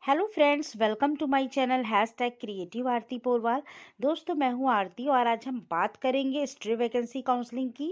Hello friends, welcome to my channel hashtag creative Aarti Porwal. दोस्तों, मैं हूं आरती और आज हम बात करेंगे स्ट्रे वैकेंसी काउंसलिंग की।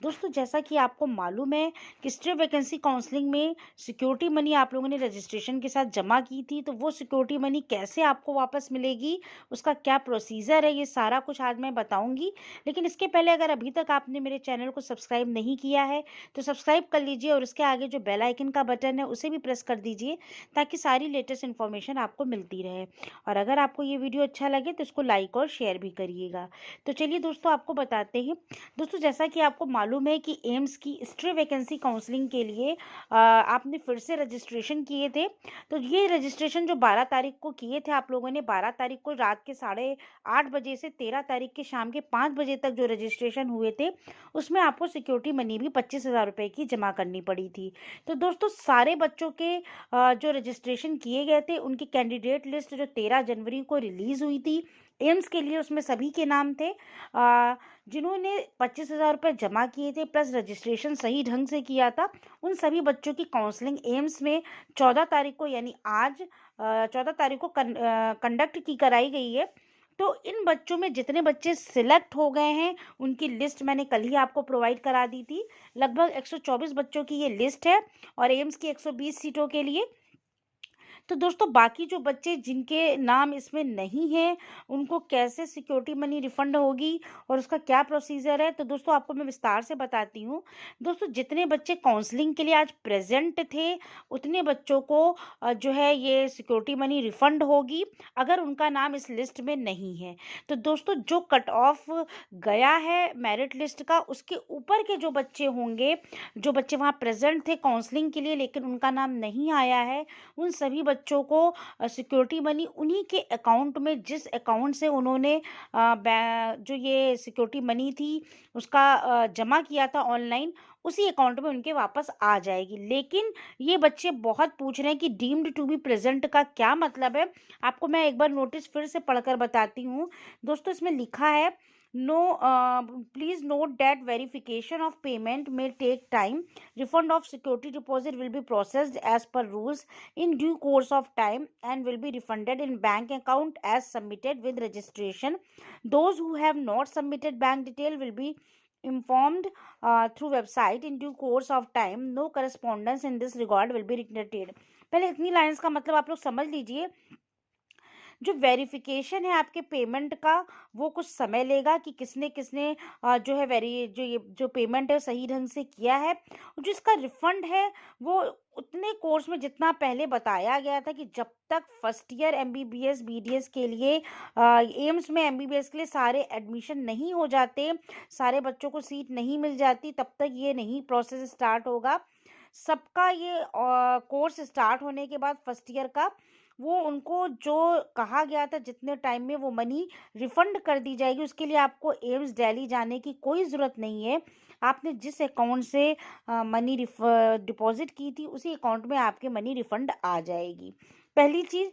दोस्तों, जैसा कि आपको मालूम है कि स्ट्रे वैकेंसी काउंसलिंग में सिक्योरिटी मनी आप लोगों ने रजिस्ट्रेशन के साथ जमा की थी, तो वो सिक्योरिटी मनी कैसे आपको वापस मिलेगी, उसका क्या प्रोसीजर है, ये सारा कुछ आज मैं बताऊँगी। लेकिन इसके पहले अगर अभी तक आपने मेरे चैनल को सब्सक्राइब नहीं किया है तो सब्सक्राइब कर लीजिए और उसके आगे जो बेल आइकन का बटन है उसे भी प्रेस कर दीजिए, ताकि सारी लेटेस्ट इन्फॉर्मेशन आपको मिलती रहे। और अगर आपको ये वीडियो अच्छा लगे तो इसको लाइक और शेयर भी करिएगा। तो चलिए दोस्तों, आपको बताते हैं। दोस्तों, जैसा कि आपको मालूम है कि एम्स की स्ट्रे वैकेंसी काउंसलिंग के लिए आपने फिर से रजिस्ट्रेशन किए थे। तो ये रजिस्ट्रेशन जो 12 तारीख को किए थे आप लोगों ने, 12 तारीख को रात के 8:30 बजे से 13 तारीख के शाम के 5 बजे तक जो रजिस्ट्रेशन हुए थे, उसमें आपको सिक्योरिटी मनी भी 25,000 रुपये की जमा करनी पड़ी थी। तो दोस्तों, सारे बच्चों के जो रजिस्ट्रेशन किए गए थे, उनकी कैंडिडेट लिस्ट जो 13 जनवरी को रिलीज़ हुई थी एम्स के लिए, उसमें सभी के नाम थे जिन्होंने 25,000 रुपये जमा किए थे प्लस रजिस्ट्रेशन सही ढंग से किया था। उन सभी बच्चों की काउंसलिंग एम्स में 14 तारीख को, यानी आज 14 तारीख को कंडक्ट की कराई गई है। तो इन बच्चों में जितने बच्चे सिलेक्ट हो गए हैं, उनकी लिस्ट मैंने कल ही आपको प्रोवाइड करा दी थी। लगभग 124 बच्चों की ये लिस्ट है और एम्स की 120 सीटों के लिए। तो दोस्तों, बाकी जो बच्चे जिनके नाम इसमें नहीं हैं, उनको कैसे सिक्योरिटी मनी रिफंड होगी और उसका क्या प्रोसीजर है, तो दोस्तों आपको मैं विस्तार से बताती हूँ। दोस्तों, जितने बच्चे काउंसलिंग के लिए आज प्रेजेंट थे, उतने बच्चों को जो है ये सिक्योरिटी मनी रिफंड होगी अगर उनका नाम इस लिस्ट में नहीं है। तो दोस्तों, जो कट ऑफ गया है मेरिट लिस्ट का, उसके ऊपर के जो बच्चे होंगे, जो बच्चे वहाँ प्रेजेंट थे काउंसलिंग के लिए लेकिन उनका नाम नहीं आया है, उन सभी बच्चों को सिक्योरिटी मनी उन्हीं के अकाउंट में, जिस अकाउंट से उन्होंने जो ये सिक्योरिटी मनी थी उसका जमा किया था ऑनलाइन, उसी अकाउंट में उनके वापस आ जाएगी। लेकिन ये बच्चे बहुत पूछ रहे हैं कि डीम्ड टू बी प्रेजेंट का क्या मतलब है। आपको मैं एक बार नोटिस फिर से पढ़कर बताती हूँ। दोस्तों, इसमें लिखा है, no, please note that verification of payment may take time. Refund of security deposit will be processed as per rules in due course of time and will be refunded in bank account as submitted with registration. Those who have not submitted bank detail will be informed through website in due course of time. No correspondence in this regard will be returned. पहले इतनी lines का मतलब आप लोग समझ लीजिए। जो verification है आपके पेमेंट का, वो कुछ समय लेगा कि किसने किसने जो है ये जो पेमेंट है सही ढंग से किया है। जो इसका रिफंड है, वो उतने कोर्स में जितना पहले बताया गया था कि जब तक फर्स्ट ईयर एमबीबीएस बीडीएस के लिए एम्स में एमबीबीएस के लिए सारे एडमिशन नहीं हो जाते, सारे बच्चों को सीट नहीं मिल जाती, तब तक ये नहीं प्रोसेस स्टार्ट होगा। सबका ये कोर्स स्टार्ट होने के बाद फर्स्ट ईयर का, वो उनको जो कहा गया था जितने टाइम में वो मनी रिफंड कर दी जाएगी। उसके लिए आपको एम्स दिल्ली जाने की कोई ज़रूरत नहीं है। आपने जिस अकाउंट से मनी डिपॉजिट की थी, उसी अकाउंट में आपके मनी रिफंड आ जाएगी। पहली चीज़,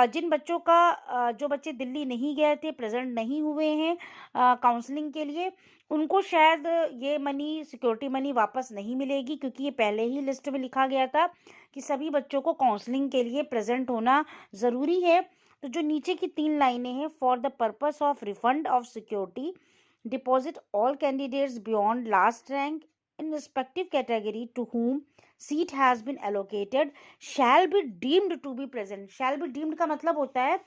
जिन बच्चों का जो बच्चे दिल्ली नहीं गए थे, प्रेजेंट नहीं हुए हैं काउंसलिंग के लिए, उनको शायद ये मनी, सिक्योरिटी मनी वापस नहीं मिलेगी, क्योंकि ये पहले ही लिस्ट में लिखा गया था कि सभी बच्चों को काउंसलिंग के लिए प्रेजेंट होना ज़रूरी है। तो जो नीचे की 3 लाइनें हैं, for the purpose of refund of security deposit all candidates beyond last rank in respective category to whom seat has been allocated shall be deemed to be present। shall be deemed का मतलब होता है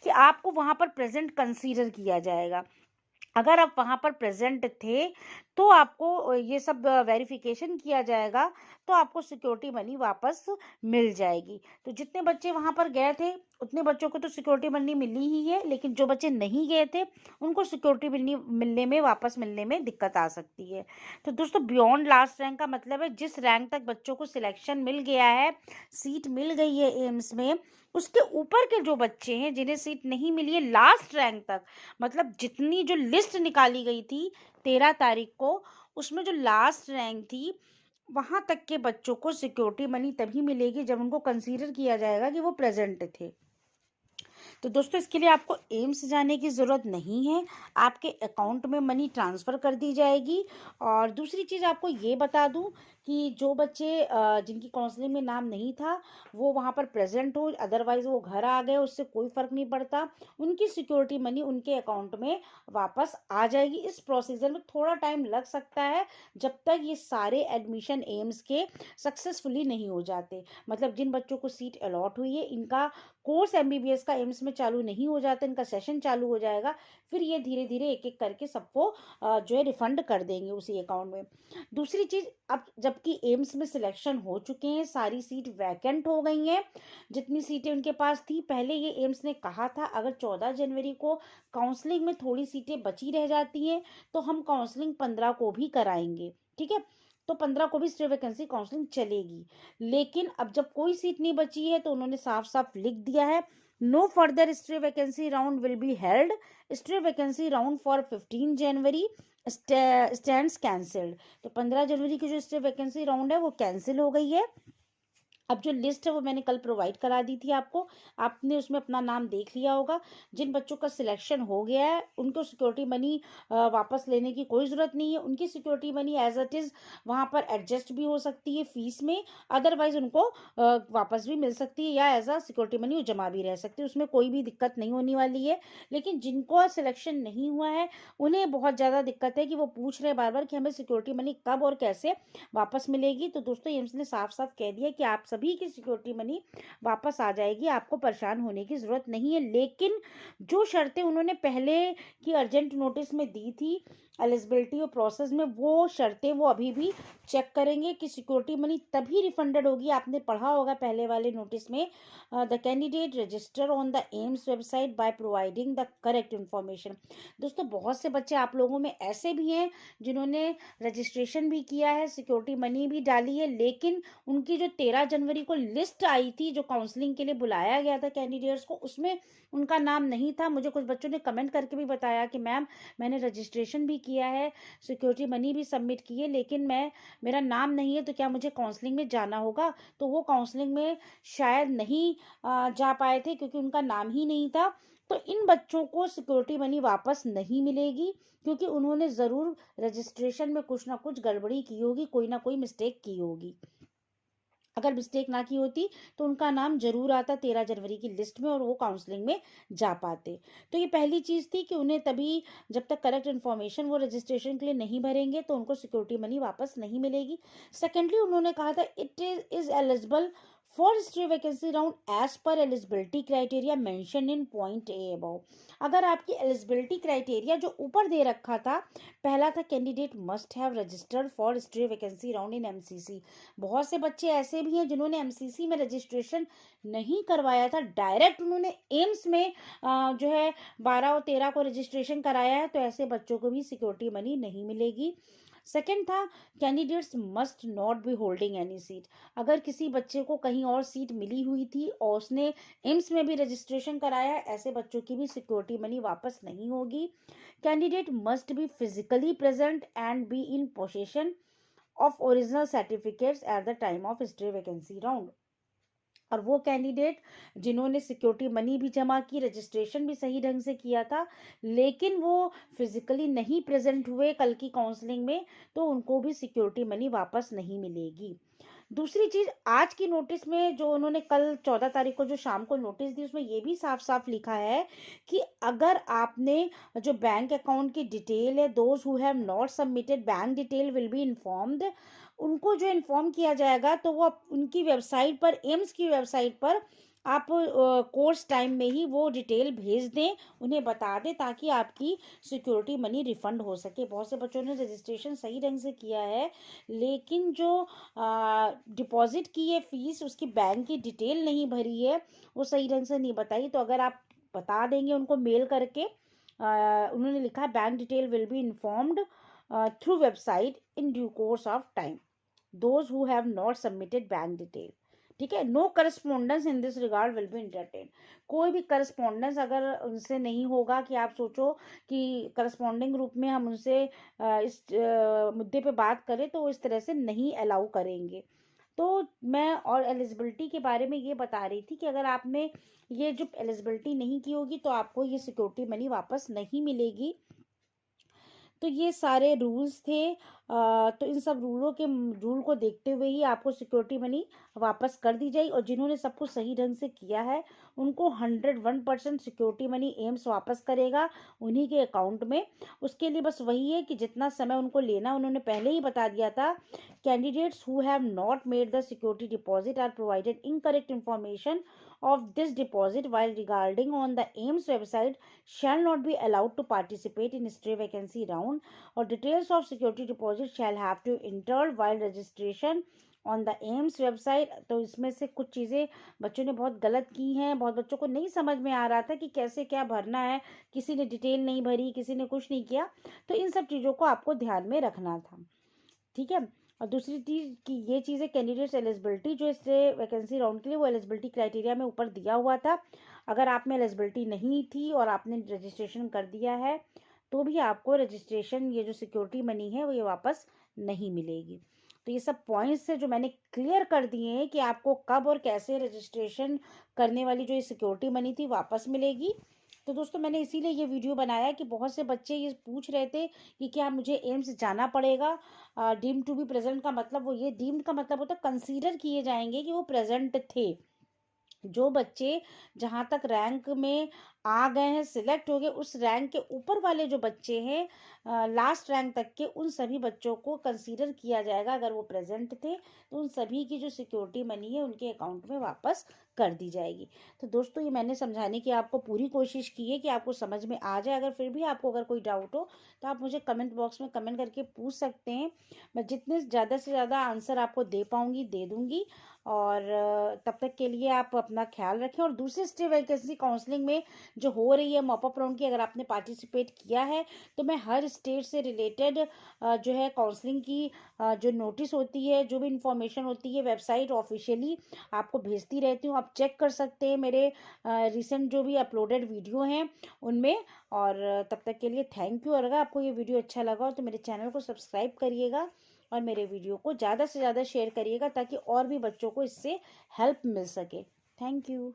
कि आपको वहाँ पर present consider किया जाएगा। अगर आप वहाँ पर प्रेजेंट थे तो आपको ये सब वेरिफिकेशन किया जाएगा, तो आपको सिक्योरिटी मनी वापस मिल जाएगी। तो जितने बच्चे वहाँ पर गए थे, उतने बच्चों को तो सिक्योरिटी मनी मिली ही है, लेकिन जो बच्चे नहीं गए थे, उनको सिक्योरिटी मनी मिलने में, वापस मिलने में दिक्कत आ सकती है। तो दोस्तों, बियॉन्ड लास्ट रैंक का मतलब है जिस रैंक तक बच्चों को सिलेक्शन मिल गया है, सीट मिल गई है एम्स में, उसके ऊपर के जो बच्चे हैं जिन्हें सीट नहीं मिली है लास्ट रैंक तक, मतलब जितनी जो लिस्ट निकाली गई थी 13 तारीख को, उसमें जो लास्ट रैंक थी, वहां तक के बच्चों को सिक्योरिटी मनी तभी मिलेगी जब उनको कंसीडर किया जाएगा कि वो प्रेजेंट थे। तो दोस्तों, इसके लिए आपको एम्स जाने की ज़रूरत नहीं है, आपके अकाउंट में मनी ट्रांसफ़र कर दी जाएगी। और दूसरी चीज़ आपको ये बता दूं कि जो बच्चे जिनकी काउंसलिंग में नाम नहीं था वो वहाँ पर प्रेजेंट हो, अदरवाइज वो घर आ गए, उससे कोई फर्क नहीं पड़ता, उनकी सिक्योरिटी मनी उनके अकाउंट में वापस आ जाएगी। इस प्रोसीजर में थोड़ा टाइम लग सकता है जब तक ये सारे एडमिशन एम्स के सक्सेसफुली नहीं हो जाते। मतलब जिन बच्चों को सीट अलॉट हुई है, इनका कोर्स एमबीबीएस का एम्स में चालू नहीं हो जाता, इनका सेशन चालू हो जाएगा, फिर ये धीरे धीरे एक एक करके सबको जो है रिफंड कर देंगे उसी अकाउंट में। दूसरी चीज, अब जबकि एम्स में सिलेक्शन हो चुके हैं, सारी सीट वैकेंट हो गई हैं, जितनी सीटें उनके पास थी, पहले ये एम्स ने कहा था अगर 14 जनवरी को काउंसलिंग में थोड़ी सीटें बची रह जाती हैं तो हम काउंसलिंग 15 को भी कराएंगे, ठीक है। तो 15 को भी स्टे वैकेंसी काउंसलिंग चलेगी। लेकिन अब जब कोई सीट नहीं बची है तो उन्होंने साफ साफ लिख दिया है, no further stray vacancy round will be held, stray vacancy round for 15 January stands cancelled. तो 15 जनवरी की जो स्टे वैकेंसी राउंड है वो कैंसिल हो गई है। अब जो लिस्ट है वो मैंने कल प्रोवाइड करा दी थी आपको, आपने उसमें अपना नाम देख लिया होगा। जिन बच्चों का सिलेक्शन हो गया है उनको सिक्योरिटी मनी वापस लेने की कोई ज़रूरत नहीं है, उनकी security money as it is वहाँ पर एडजस्ट भी हो सकती है फीस में, अदरवाइज उनको वापस भी मिल सकती है या एज अ सिक्योरिटी मनी वो जमा भी रह सकती है, उसमें कोई भी दिक्कत नहीं होने वाली है। लेकिन जिनको सिलेक्शन नहीं हुआ है उन्हें बहुत ज़्यादा दिक्कत है कि वो पूछ रहे हैं बार बार कि हमें सिक्योरिटी मनी कब और कैसे वापस मिलेगी। तो दोस्तों एम्स ने साफ साफ कह दिया कि आप सभी की सिक्योरिटी मनी वापस आ जाएगी, आपको परेशान होने की जरूरत नहीं है। लेकिन जो शर्तें उन्होंने पहले की अर्जेंट नोटिस में दी थी एलिजिबिलिटी और प्रोसेस में, वो शर्तें वो अभी भी चेक करेंगे कि सिक्योरिटी मनी तभी रिफंडेड होगी। आपने पढ़ा होगा पहले वाले नोटिस में, the candidate register on the AIIMS website by providing the correct information. दोस्तों बहुत से बच्चे आप लोगों में ऐसे भी हैं जिन्होंने रजिस्ट्रेशन भी किया है, सिक्योरिटी मनी भी डाली है, लेकिन उनकी जो 13 जनवरी को लिस्ट आई थी जो काउंसलिंग के लिए बुलाया गया था कैंडिडेट्स को, उसमें उनका नाम नहीं था। मुझे कुछ बच्चों ने कमेंट करके भी बताया कि मैम मैंने रजिस्ट्रेशन भी किया है, सिक्योरिटी मनी भी सबमिट की है, लेकिन मेरा नाम नहीं है, तो क्या मुझे काउंसलिंग में जाना होगा? तो वो काउंसलिंग में शायद नहीं जा पाए थे क्योंकि उनका नाम ही नहीं था। तो इन बच्चों को सिक्योरिटी मनी वापस नहीं मिलेगी क्योंकि उन्होंने ज़रूर रजिस्ट्रेशन में कुछ ना कुछ गड़बड़ी की होगी, कोई ना कोई मिस्टेक की होगी। अगर मिस्टेक ना की होती तो उनका नाम जरूर आता 13 जनवरी की लिस्ट में और वो काउंसलिंग में जा पाते। तो ये पहली चीज़ थी कि उन्हें तभी जब तक करेक्ट इन्फॉर्मेशन वो रजिस्ट्रेशन के लिए नहीं भरेंगे तो उनको सिक्योरिटी मनी वापस नहीं मिलेगी। सेकेंडली उन्होंने कहा था it is eligible for stray vacancy round as per eligibility criteria mention in point A above. अगर आपकी एलिजिबिलिटी क्राइटेरिया जो ऊपर दे रखा था, पहला था candidate must have registered for stray vacancy round in MCC. बहुत से बच्चे ऐसे भी हैं जिन्होंने एमसीसी में रजिस्ट्रेशन नहीं करवाया था, डायरेक्ट उन्होंने एम्स में जो है 12 और 13 को रजिस्ट्रेशन कराया है, तो ऐसे बच्चों को भी सिक्योरिटी मनी नहीं मिलेगी। सेकंड था candidates must not be holding any seat. अगर किसी बच्चे को कहीं और सीट मिली हुई थी और उसने एम्स में भी रजिस्ट्रेशन कराया है, ऐसे बच्चों की भी सिक्योरिटी मनी वापस नहीं होगी। Candidate must be physically present and be in possession of original certificates at the time of stray vacancy round। और वो कैंडिडेट जिन्होंने सिक्योरिटी मनी भी जमा की, रजिस्ट्रेशन भी सही ढंग से किया था, लेकिन वो फिजिकली नहीं प्रेजेंट हुए कल की काउंसलिंग में, तो उनको भी सिक्योरिटी मनी वापस नहीं मिलेगी। दूसरी चीज, आज की नोटिस में जो उन्होंने कल 14 तारीख को जो शाम को नोटिस दी उसमें ये भी साफ साफ लिखा है कि अगर आपने जो बैंक अकाउंट की डिटेल है, those who have not submitted bank detail will be informed, उनको जो इन्फॉर्म किया जाएगा तो वो उनकी वेबसाइट पर, एम्स की वेबसाइट पर आप कोर्स टाइम में ही वो डिटेल भेज दें, उन्हें बता दें, ताकि आपकी सिक्योरिटी मनी रिफंड हो सके। बहुत से बच्चों ने रजिस्ट्रेशन सही ढंग से किया है, लेकिन जो डिपॉजिट की है फीस, उसकी बैंक की डिटेल नहीं भरी है, वो सही ढंग से नहीं बताई। तो अगर आप बता देंगे उनको मेल करके, उन्होंने लिखा bank detail will be informed through website in due course of time those who have not submitted bank detail। ठीक है, no correspondence in this regard will be entertain. कोई भी करस्पॉन्डेंस अगर उनसे नहीं होगा, कि आप सोचो कि करस्पॉन्डिंग रूप में हम उनसे इस मुद्दे पे बात करें, तो इस तरह से नहीं अलाउ करेंगे। तो मैं और एलिजिबिलिटी के बारे में ये बता रही थी कि अगर आपने ये जो एलिजिबिलिटी नहीं की होगी तो आपको ये सिक्योरिटी मनी वापस नहीं मिलेगी। तो ये सारे रूल्स थे तो इन सब रूल को देखते हुए ही आपको सिक्योरिटी मनी वापस कर दी जाएगी। और जिन्होंने सब कुछ सही ढंग से किया है उनको 101% सिक्योरिटी मनी एम्स वापस करेगा उन्हीं के अकाउंट में। उसके लिए बस वही है कि जितना समय उनको लेना उन्होंने पहले ही बता दिया था। Candidates who have not made the security deposit or provided incorrect information of this deposit while regarding on the AIMS website shall not be allowed to participate in stray vacancy round, or details of security deposit shall have to entered while registration on the AIMS website। तो इसमें से कुछ चीज़ें बच्चों ने बहुत गलत की हैं। बहुत बच्चों को नहीं समझ में आ रहा था कि कैसे क्या भरना है, किसी ने डिटेल नहीं भरी, किसी ने कुछ नहीं किया। तो इन सब चीज़ों को आपको ध्यान में रखना था, ठीक है। और दूसरी चीज़ कि ये चीज़ें कैंडिडेट्स एलिजिबिलिटी जो इससे वैकेंसी राउंड के लिए वो एलिजिबिलिटी क्राइटेरिया में ऊपर दिया हुआ था। अगर आप में एलिजिबिलिटी नहीं थी और आपने रजिस्ट्रेशन कर दिया है तो भी आपको रजिस्ट्रेशन ये जो सिक्योरिटी मनी है वो ये वापस नहीं मिलेगी। तो ये सब पॉइंट्स है जो मैंने क्लियर कर दिए हैं कि आपको कब और कैसे रजिस्ट्रेशन करने वाली जो ये सिक्योरिटी मनी थी वापस मिलेगी। तो दोस्तों मैंने इसीलिए ये वीडियो बनाया कि बहुत से बच्चे ये पूछ रहे थे कि क्या मुझे एम्स जाना पड़ेगा। डीम्ड टू बी प्रेजेंट का मतलब वो ये डीम्ड का मतलब होता है कंसीडर किए जाएंगे कि वो प्रेजेंट थे। जो बच्चे जहाँ तक रैंक में आ गए हैं, सिलेक्ट हो गए, उस रैंक के ऊपर वाले जो बच्चे हैं लास्ट रैंक तक के, उन सभी बच्चों को कंसीडर किया जाएगा। अगर वो प्रेजेंट थे तो उन सभी की जो सिक्योरिटी मनी है उनके अकाउंट में वापस कर दी जाएगी। तो दोस्तों ये मैंने समझाने की आपको पूरी कोशिश की है कि आपको समझ में आ जाए। अगर फिर भी आपको अगर कोई डाउट हो तो आप मुझे कमेंट बॉक्स में कमेंट करके पूछ सकते हैं। मैं जितने ज़्यादा से ज़्यादा आंसर आपको दे पाऊँगी दे दूँगी। और तब तक के लिए आप अपना ख्याल रखें। और दूसरी स्टे वैकेंसी काउंसलिंग में जो हो रही है मॉपअप राउंड की, अगर आपने पार्टिसिपेट किया है तो मैं हर स्टेट से रिलेटेड जो है काउंसलिंग की जो नोटिस होती है, जो भी इंफॉर्मेशन होती है, वेबसाइट ऑफिशियली आपको भेजती रहती हूँ। आप चेक कर सकते हैं मेरे रिसेंट जो भी अपलोडेड वीडियो हैं उनमें। और तब तक के लिए थैंक यू। और अगर आपको ये वीडियो अच्छा लगा हो तो मेरे चैनल को सब्सक्राइब करिएगा और मेरे वीडियो को ज़्यादा से ज़्यादा शेयर करिएगा ताकि और भी बच्चों को इससे हेल्प मिल सके। Thank you.